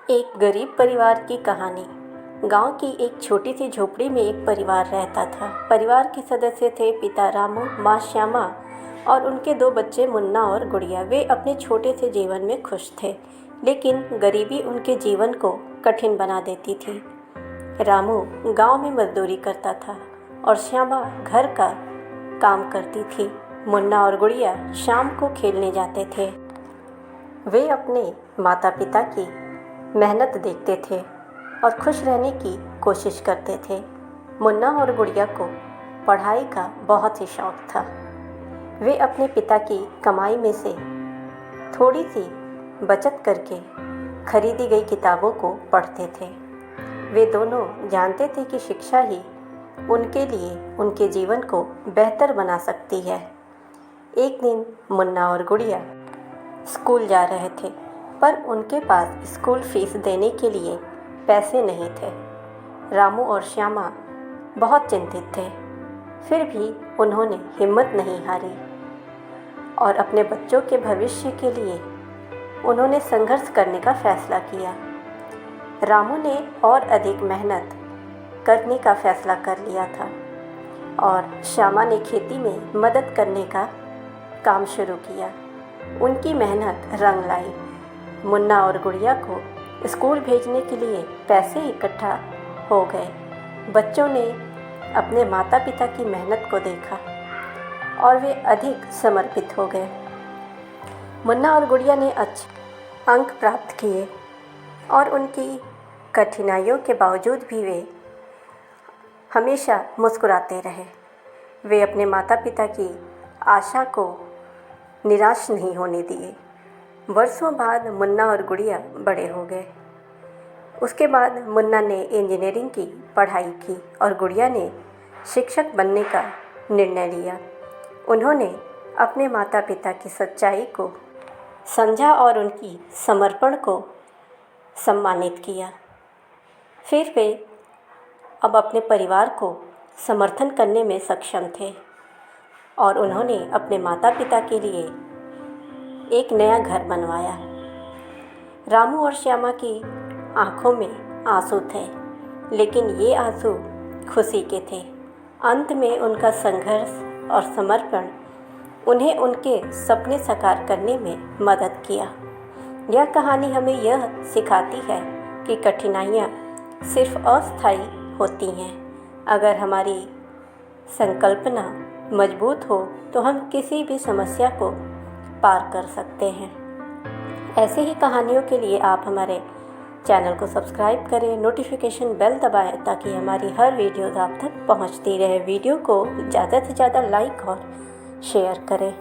एक गरीब परिवार की कहानी। गांव की एक छोटी सी झोपड़ी में एक परिवार रहता था। परिवार के सदस्य थे पिता रामू, माँ श्यामा और उनके दो बच्चे मुन्ना और गुड़िया। वे अपने छोटे से जीवन में खुश थे, लेकिन गरीबी उनके जीवन को कठिन बना देती थी। रामू गांव में मजदूरी करता था और श्यामा घर का काम करती थी। मुन्ना और गुड़िया शाम को खेलने जाते थे। वे अपने माता पिता की मेहनत देखते थे और खुश रहने की कोशिश करते थे। मुन्ना और गुड़िया को पढ़ाई का बहुत ही शौक था। वे अपने पिता की कमाई में से थोड़ी सी बचत करके खरीदी गई किताबों को पढ़ते थे। वे दोनों जानते थे कि शिक्षा ही उनके लिए उनके जीवन को बेहतर बना सकती है। एक दिन मुन्ना और गुड़िया स्कूल जा रहे थे, पर उनके पास स्कूल फीस देने के लिए पैसे नहीं थे। रामू और श्यामा बहुत चिंतित थे, फिर भी उन्होंने हिम्मत नहीं हारी और अपने बच्चों के भविष्य के लिए उन्होंने संघर्ष करने का फैसला किया। रामू ने और अधिक मेहनत करने का फैसला कर लिया था और श्यामा ने खेती में मदद करने का काम शुरू किया। उनकी मेहनत रंग लाई। मुन्ना और गुड़िया को स्कूल भेजने के लिए पैसे इकट्ठा हो गए। बच्चों ने अपने माता पिता की मेहनत को देखा और वे अधिक समर्पित हो गए। मुन्ना और गुड़िया ने अच्छे अंक प्राप्त किए और उनकी कठिनाइयों के बावजूद भी वे हमेशा मुस्कुराते रहे। वे अपने माता पिता की आशा को निराश नहीं होने दिए। वर्षों बाद मुन्ना और गुड़िया बड़े हो गए। उसके बाद मुन्ना ने इंजीनियरिंग की पढ़ाई की और गुड़िया ने शिक्षक बनने का निर्णय लिया। उन्होंने अपने माता पिता की सच्चाई को समझा और उनकी समर्पण को सम्मानित किया। फिर वे अब अपने परिवार को समर्थन करने में सक्षम थे और उन्होंने अपने माता पिता के लिए एक नया घर बनवाया। रामू और श्यामा की आंखों में आंसू थे, लेकिन ये आंसू खुशी के थे। अंत में उनका संघर्ष और समर्पण उन्हें उनके सपने साकार करने में मदद किया। यह कहानी हमें यह सिखाती है कि कठिनाइयाँ सिर्फ अस्थायी होती हैं। अगर हमारी संकल्पना मजबूत हो तो हम किसी भी समस्या को पार कर सकते हैं। ऐसे ही कहानियों के लिए आप हमारे चैनल को सब्सक्राइब करें, नोटिफिकेशन बेल दबाएं ताकि हमारी हर वीडियोज़ आप तक पहुंचती रहे। वीडियो को ज़्यादा से ज़्यादा लाइक और शेयर करें।